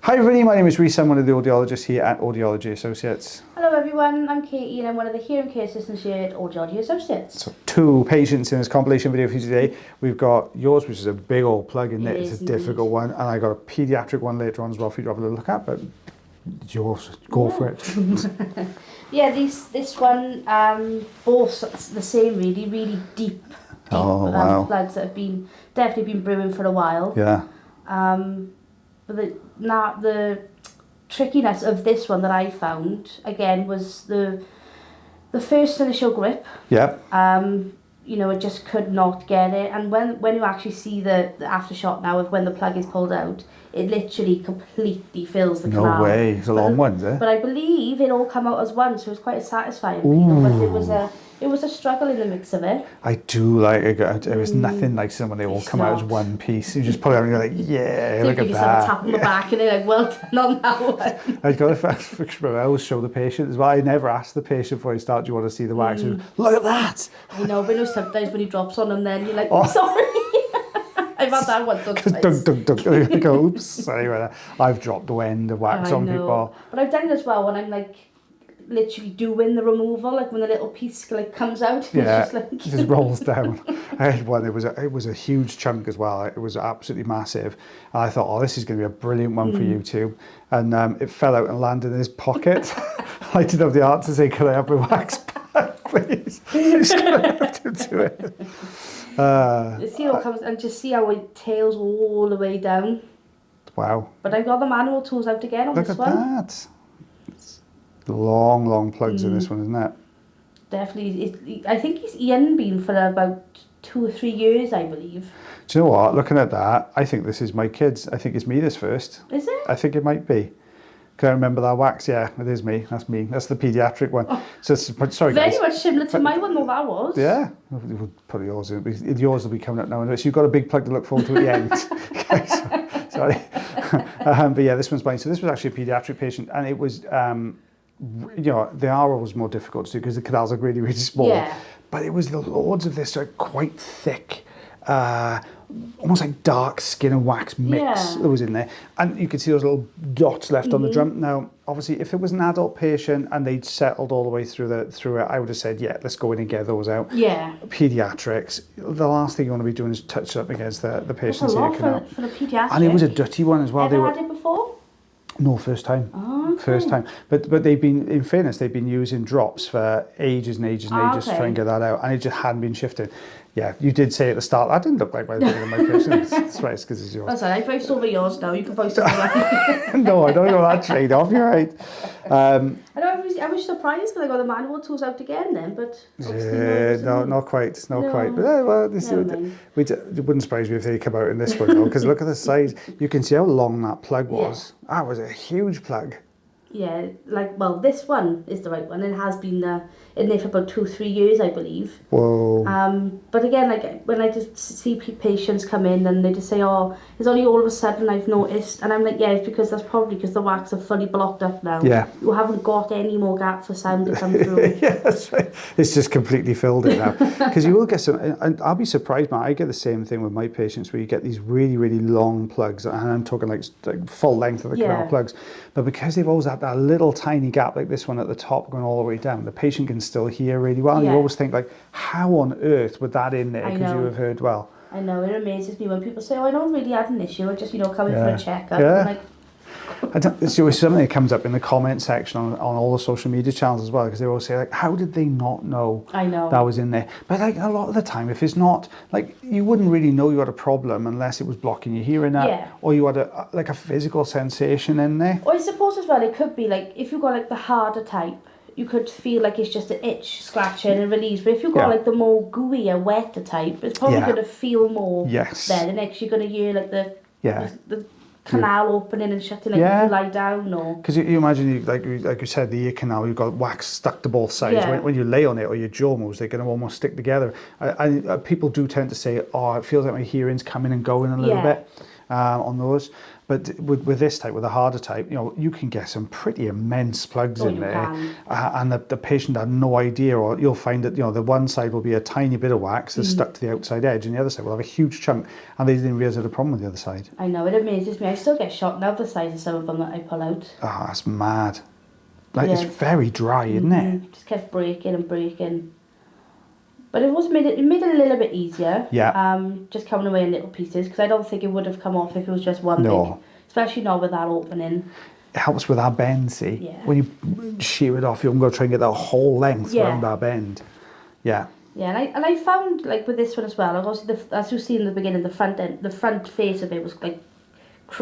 Hi everybody, my name is Rhys. I'm one of the audiologists here at Audiology Associates. Hello everyone, I'm Katie and I'm one of the hearing care assistants here at Audiology Associates. So 2 patients in this compilation video for you today. We've got yours, which is a big old plug in it. It's a difficult one. And I got a pediatric one later on as well for you to have a little look at, but it's yours. Go for it. Yeah, this one, both the same really deep plugs that have definitely been brewing for a while. Yeah. But the trickiness of this one that I found, again, was the first initial grip. Yep. You know, it just could not get it. And when you actually see the aftershock now of when the plug is pulled out, it literally completely fills the canal. No way. It's a long one, is it? But I believe it all come out as one, so it's quite satisfying. You know, but it was a struggle in the mix of it. I do like it. It was nothing like when they all come out as one piece. You just pull it out and you're like, yeah, look at that. Give yourself a tap on the back and they're like, well done on that one. I got I always show the patient as well. I never ask the patient before I start, do you want to see the wax? Look at that. I know, but sometimes when he drops on them, then you're like, oh, sorry. I've had that once or twice. Dunk. Go, oops. Anyway, I've dropped the end of wax on people. But I've done it as well when I'm like literally doing the removal, like when the little piece like comes out. Yeah, it's just like... it just rolls down. I had one. It was a huge chunk as well. It was absolutely massive. And I thought, oh, this is going to be a brilliant one for YouTube. And it fell out and landed in his pocket. I didn't have the art to say, "Can I have my wax back, please?" Just gonna have to do it. See how it comes, and just see how it tails all the way down. Wow. But I've got the manual tools out again on this one. Look at that. It's long plugs in this one, isn't it? Definitely. I think he hadn't been for about 2 or 3 years, I believe. Do you know what? Looking at that, I think this is my kids. I think it's me this first. Is it? I think it might be. Can I remember that wax? Yeah, it is me. That's me. That's the pediatric one. Oh. So sorry, guys. Very much similar to my one, though, that was. Yeah. We'll put yours in. Yours will be coming up now. So you've got a big plug to look forward to at the end. Okay, sorry. But yeah, this one's mine. So this was actually a pediatric patient, and it was, you know, the RO was more difficult to do because the canals are really small. Yeah. But it was the loads of this quite thick, almost like dark skin and wax mix that was in there. And you could see those little dots left on the drum. Now, obviously, if it was an adult patient and they'd settled all the way through it, I would have said, yeah, let's go in and get those out. Yeah. Pediatrics, the last thing you want to be doing is touch up against the patient's ear canal. For the pediatric. And it was a dirty one as well. Ever had it before? No, first time. Oh, okay. First time. But they've been, in fairness, they've been using drops for ages and ages and ages to try and get that out. And it just hadn't been shifting. Yeah, you did say at the start, that didn't look like my patient. That's right, it's because it's yours. That's all right, I voiced over yours now, you can voice over mine. No, I don't know that trade off, you're right. I was surprised because I got the manual tools out again then, but... Yeah, not quite. But well, it wouldn't surprise me if they come out in this one though, because look at the size. You can see how long that plug was. Yeah. That was a huge plug. Yeah, this one is the right one. It has been in there for about 2 or 3 years, I believe. Whoa. But again, when I just see patients come in and they just say, oh, it's only all of a sudden I've noticed. And I'm like, yeah, it's because that's probably because the wax are fully blocked up now. Yeah. You haven't got any more gap for sound to come through. Yeah, that's right. It's just completely filled it now. Because you will get some, and I'll be surprised, man, I get the same thing with my patients where you get these really long plugs, and I'm talking like full length of the canal plugs. But because they've always had that little tiny gap like this one at the top going all the way down, the patient can still hear really well. Yeah. You always think like, how on earth would that in there? Because you have heard well. I know, it amazes me when people say, oh, I don't really have an issue, I just, come in for a checkup. Yeah. I'm like, it's always something that comes up in the comment section on all the social media channels as well, because they always say like, how did they not know that was in there? But like a lot of the time, if it's not, like you wouldn't really know you had a problem unless it was blocking your hearing out, or you had a physical sensation in there. Or I suppose as well, it could be like, if you've got like the harder type, you could feel like it's just an itch, scratching and release. But if you've got like the more gooier, wetter type, it's probably going to feel more there. The next you're going to hear like the canal opening and shutting like if you lie down, or because you imagine like you said, the ear canal, you've got wax stuck to both sides. When you lay on it or your jaw moves, they're going to almost stick together. And people do tend to say, oh, it feels like my hearing's coming and going a little bit on those. But with this type, with a harder type, you can get some pretty immense plugs in there, and the patient had no idea, or you'll find that the one side will be a tiny bit of wax that's stuck to the outside edge, and the other side will have a huge chunk, and they didn't realise they had a problem with the other side. I know, it amazes me. I still get shocked now the size of some of them that I pull out. Oh, that's mad. It's very dry, isn't it? Just kept breaking and breaking. But it made it a little bit easier. Yeah. Just coming away in little pieces, because I don't think it would have come off if it was just one big. Especially not with that opening. It helps with our bend, see? Yeah. When you shear it off, you're going to try and get that whole length around our bend. Yeah. Yeah, and I found, like, with this one as well, obviously, as you see in the beginning, the front face of it was,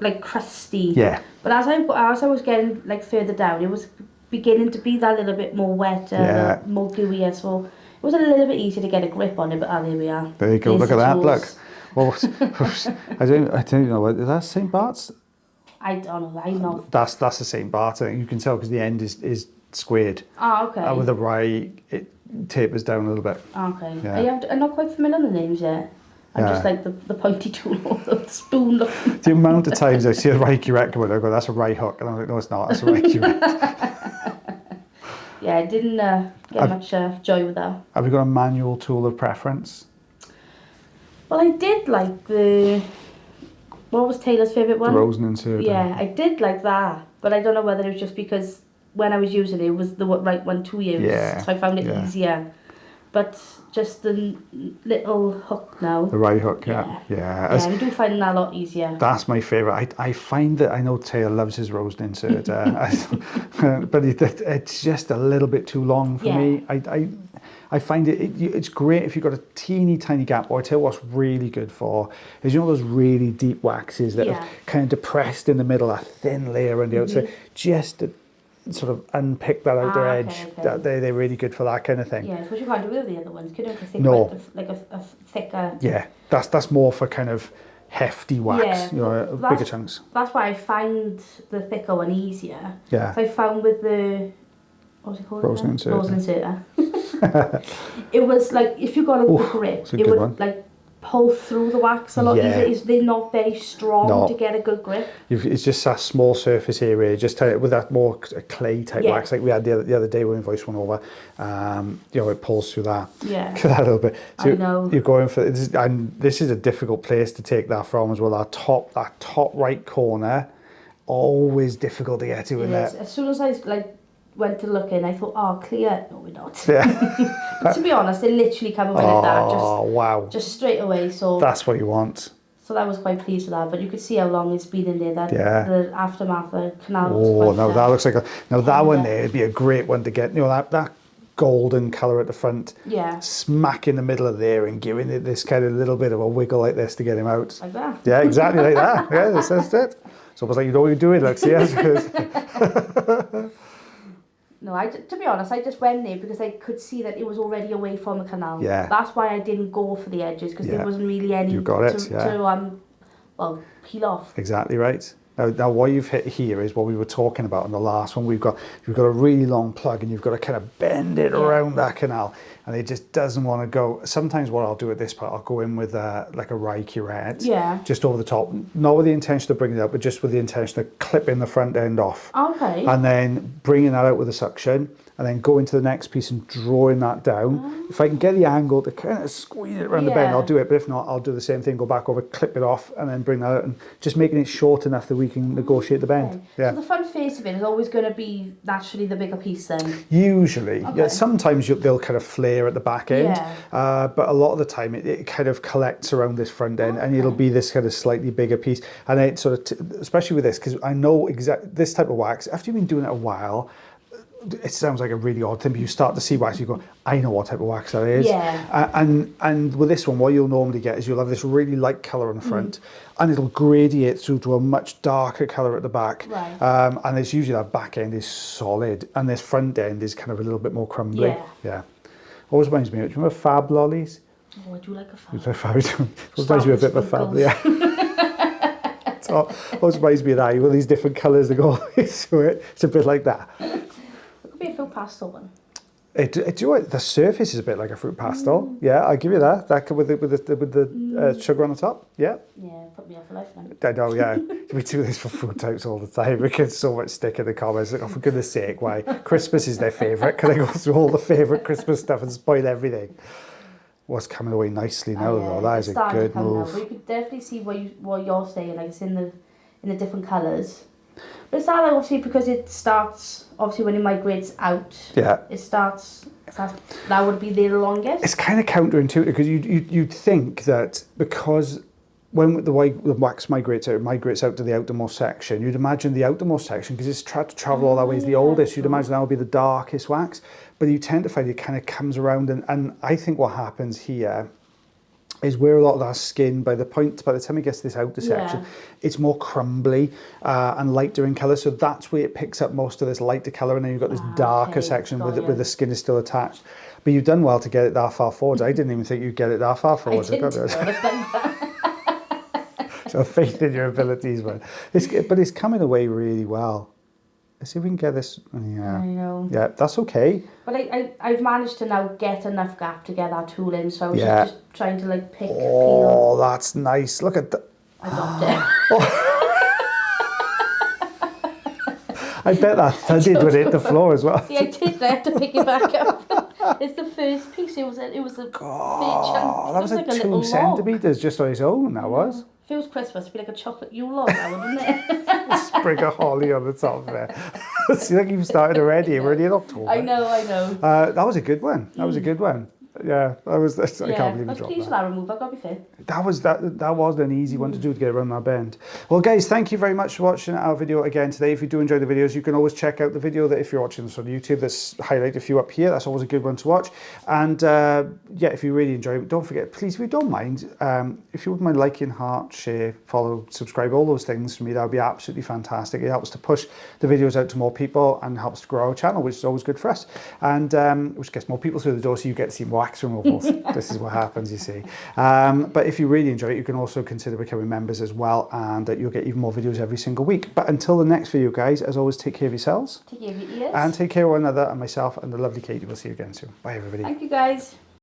like crusty. Yeah. But as I was getting, like, further down, it was beginning to be that little bit more wetter, more gooier, so it was a little bit easier to get a grip on it, but there we are. There you go, look at that, look. Well, I don't know, is that St. Bart's? I don't know, I know. That's the St. Bart's, I think. You can tell because the end is squared. Oh, okay. With the right, it tapers down a little bit. Okay. Yeah. I'm not quite familiar with the names yet. I'm just like the pointy tool or the spoon look. The amount of times I see a Reiki ret come out, I go, that's a right hook. And I'm like, no, it's not, that's a Reiki ret. Yeah, I didn't get much joy with that. Have you got a manual tool of preference? Well, I did like what was Taylor's favourite one? The Rose and Katie. Yeah, I did like that. But I don't know whether it was just because when I was using it, it was the right one to use. Yeah. So I found it easier. But just the little hook now. The right hook, yeah. I do find that a lot easier. That's my favourite. I find that, I know Taylor loves his rose insert, but it's just a little bit too long for me. I find it's great if you've got a teeny tiny gap. Or I tell you what's really good for is, those really deep waxes that are kind of depressed in the middle, a thin layer around the outside, just to sort of unpick that outer edge. That they're really good for that kind of thing. Yeah, which you can't do with the other ones, could you? Because they've like a thicker. Yeah, that's more for kind of hefty wax, bigger chunks. That's why I find the thicker one easier. Yeah. So I found with the, what was it called? Rose and inserter. It was like, if you got a good grip, it would like pull through the wax a lot easier. They're not very strong to get a good grip. It's just that small surface area, just with that more clay type wax like we had the other day when we voiced one over. It pulls through that. Yeah. That a little bit. So I know. You're going for this, and this is a difficult place to take that from as well. That top right corner, always difficult to get to in there. As soon as I went to look in, I thought, clear. No, we're not. Yeah. To be honest, it literally came away like that. Wow. Just straight away. So that's what you want. So that was quite pleased with that, but you could see how long it's been in there. The aftermath, the canal. That looks like that one there would be a great one to get. That golden colour at the front. Yeah. Smack in the middle of there and giving it this kind of little bit of a wiggle like this to get him out. Like that. Yeah, exactly like that. Yeah, that's it. It's almost like you know what you're doing, Lexi. No, to be honest, I just went there because I could see that it was already away from the canal. Yeah. That's why I didn't go for the edges, because there wasn't really any to peel off. Exactly right. Now what you've hit here is what we were talking about in the last one. You've got a really long plug and you've got to kind of bend it around that canal, and it just doesn't want to go. Sometimes what I'll do at this part, I'll go in with like a Reiki red, just over the top, not with the intention to bring it out, but just with the intention of clipping the front end off. Okay. And then bringing that out with a suction, and then go into the next piece and drawing that down. If I can get the angle to kind of squeeze it around the bend, I'll do it. But if not, I'll do the same thing, go back over, clip it off, and then bring that out, and just making it short enough that we can negotiate the bend. Okay. Yeah. So the front face of it is always going to be naturally the bigger piece then? Usually. Okay. Yeah, sometimes they'll kind of flare at the back end, but a lot of the time it kind of collects around this front end, and it'll be this kind of slightly bigger piece. And it sort of, especially with this, because I know this type of wax, after you've been doing it a while, it sounds like a really odd thing, but you start to see wax, you go, I know what type of wax that is. Yeah. And with this one, what you'll normally get is you'll have this really light colour in the front, and it'll gradiate through to a much darker colour at the back. Right. And it's usually that back end is solid, and this front end is kind of a little bit more crumbly. Yeah. Always reminds me, do you remember Fab lollies? Oh, I do like a Fab. You like Fab? It reminds me a bit of a Fab, So always reminds me of that. You've got these different colours that go through it. It's a bit like that. Be a full pastel one. The surface is a bit like a fruit pastel. Yeah, I'll give you that. That with the sugar on the top. Yeah. Yeah, put me off for life then. I know, yeah. We do this for food types all the time. We get so much stick in the comments. Like, oh, for goodness sake, why? Christmas is their favourite. Can I go through all the favourite Christmas stuff and spoil everything? What's coming away nicely now, though. That is a good move. Now, but you could definitely see what you're saying. Like it's in the different colours. But it's that, like, obviously because it starts, obviously when it migrates out, it starts, that would be there the longest. It's kind of counterintuitive because you'd think that because when the wax migrates out to the outermost section, you'd imagine the outermost section, because it's tried to travel all that way, is the oldest, you'd imagine that would be the darkest wax. But you tend to find it kind of comes around, and I think what happens here is where a lot of that skin, by the time it gets to this outer section, it's more crumbly and lighter in colour. So that's where it picks up most of this lighter colour, and then you've got this darker section where the skin is still attached. But you've done well to get it that far forward. I didn't even think you'd get it that far forward. So faith in your abilities, man. But it's coming away really well. Let's see if we can get this. Yeah. I know. Yeah, that's okay. But I've managed to now get enough gap to get that tool in, so I was just trying to like pick. Oh, that's nice. Look at that. I got it. I bet that thudded when it hit the floor as well. See, I did. I had to pick it back up. It's the first piece. It was a fair chunk. That was like 2 centimetres just on its own. That was. If it was Christmas, it'd be like a chocolate Yule log now, wouldn't it? Sprig of holly on the top there. See, like you've started already. We're already in October. I know. That was a good one. That was a good one. Yeah, I can't believe you dropped that. Please that remover, I've got to be fair. That wasn't an easy one to do to get around that bend. Well, guys, thank you very much for watching our video again today. If you do enjoy the videos, you can always check out the video that if you're watching this on YouTube, there's highlight a few up here. That's always a good one to watch. And if you really enjoy it, don't forget, please, if you don't mind, if you wouldn't mind liking, heart, share, follow, subscribe, all those things for me, that would be absolutely fantastic. It helps to push the videos out to more people and helps to grow our channel, which is always good for us. And which gets more people through the door, so you get to see more wax removals. This is what happens, you see. But if you really enjoy it, you can also consider becoming members as well, and you'll get even more videos every single week. But until the next video, guys, as always, take care of yourselves. Take care of your ears. And take care of one another, and myself and the lovely Katie. We'll see you again soon. Bye, everybody. Thank you, guys.